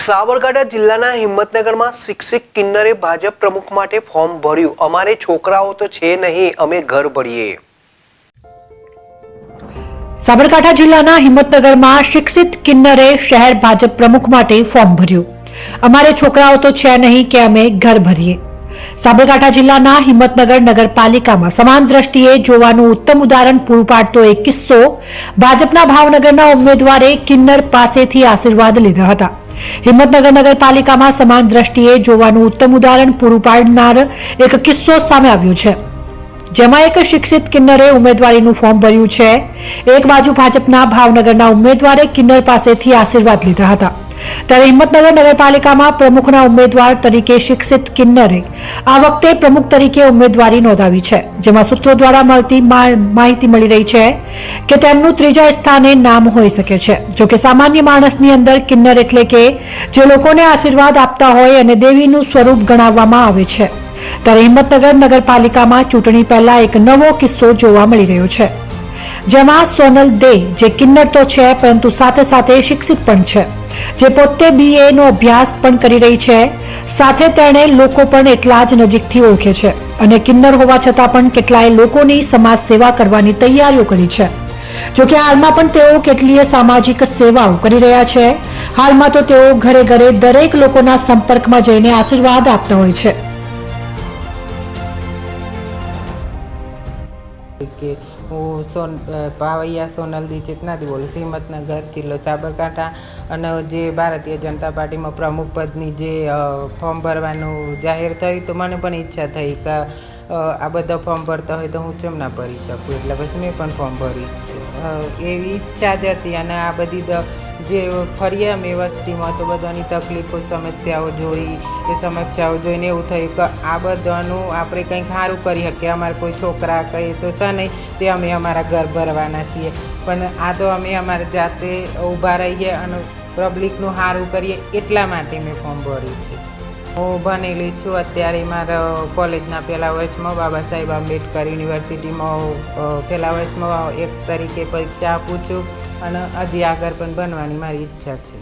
સાબરકાંઠા જિલ્લાના હિંમતનગરમાં શિક્ષક કિન્નરે ભાજપ પ્રમુખ માટે ફોર્મ ભર્યું। અમારે છોકરાઓ તો છે નહીં, અમે ઘર ભરીએ। સાબરકાંઠા જિલ્લાના હિંમતનગરમાં શિક્ષિત કિન્નરે શહેર ભાજપ પ્રમુખ માટે ફોર્મ ભર્યું। અમારે છોકરાઓ તો છે નહીં કે અમે ઘર ભરીએ। સાબરકાંઠા જિલ્લાના હિંમતનગર નગરપાલિકામાં સમાન દ્રષ્ટિએ જોવાનું ઉત્તમ ઉદાહરણ પૂરું પાડતો એક કિસ્સો ભાજપના ભાવનગરના ઉમેદવારે કિન્નર પાસેથી આશીર્વાદ લીધા હતા। હિંમતનગર નગરપાલિકામાં સમાન દ્રષ્ટિએ જોવાનું ઉત્તમ ઉદાહરણ પૂરું પાડનાર એક કિસ્સો સામે આવ્યો છે, જેમાં એક શિક્ષિત કિન્નરે ઉમેદવારીનું ફોર્મ ભર્યું છે। એક બાજુ ભાજપના ભાવનગરના ઉમેદવારે કિન્નર પાસેથી આશીર્વાદ લીધા હતા, ત્યારે હિંમતનગર નગરપાલિકામાં પ્રમુખના ઉમેદવાર તરીકે શિક્ષિત કિન્નરે આ વખતે પ્રમુખ તરીકે ઉમેદવારી નોંધાવી છે, જેમાં સૂત્રો દ્વારા મળતી માહિતી મળી રહી છે કે તેમનું ત્રીજા સ્થાને નામ હોઈ શકે છે। જોકે સામાન્ય માણસની અંદર કિન્નર એટલે કે જે લોકોને આશીર્વાદ આપતા હોય અને દેવીનું સ્વરૂપ ગણાવવામાં આવે છે। ત્યારે હિંમતનગર નગરપાલિકામાં ચૂંટણી પહેલા એક નવો કિસ્સો જોવા મળી રહ્યો છે, જેમાં સોનલ દે જે કિન્નર તો છે પરંતુ સાથે સાથે શિક્ષિત પણ છે, જે પોતે BA નો અભ્યાસ પણ કરી રહી છે, સાથે તેણે લોકો પણ એટલા જ નજીકથી ઓળખે છે અને કિન્નર હોવા છતાં પણ કેટલાય લોકોની સમાજ સેવા કરવાની તૈયારીઓ કરી છે। જોકે હાલમાં પણ તેઓ કેટલીય સામાજિક સેવાઓ કરી રહ્યા છે। હાલમાં તો તેઓ ઘરે ઘરે દરેક લોકોના સંપર્કમાં જઈને આશીર્વાદ આપતા હોય છે। કે હું પાવૈયા સોનલદી ચેતનાથી બોલું છું, હિંમતનગર જિલ્લો સાબરકાંઠા। અને જે ભારતીય જનતા પાર્ટીમાં પ્રમુખ પદની જે ફોર્મ ભરવાનું જાહેર થયું તો મને પણ ઈચ્છા થઈ કે આ બધા ફોર્મ ભરતા હોય તો હું કેમ ના ભરી શકું, એટલે પછી મેં પણ ફોર્મ ભર્યું છે। એવી ઈચ્છા જ હતી અને આ બધી જે ફર્યા મેં વસ્તીમાં તો બધાની તકલીફો સમસ્યાઓ જોઈ, એ સમસ્યાઓ જોઈને એવું થયું કે આ બધાનું આપણે કંઈક સારું કરી શકીએ। અમારે કોઈ છોકરા કહીએ તો છે નહીં, તે અમે અમારા ઘર ભરવાના છીએ, પણ આ તો અમે અમારે જાતે ઊભા રહીએ અને પબ્લિકનું સારું કરીએ એટલા માટે મેં ફોર્મ ભર્યું છે। હું ભણેલી છું, અત્યારે મારા કોલેજના પહેલા વર્ષમાં બાબા સાહેબ આંબેડકર યુનિવર્સિટીમાં પહેલા વર્ષમાં એક્સ તરીકે પરીક્ષા આપું છું અને હજી આગળ પણ બનવાની મારી ઈચ્છા છે।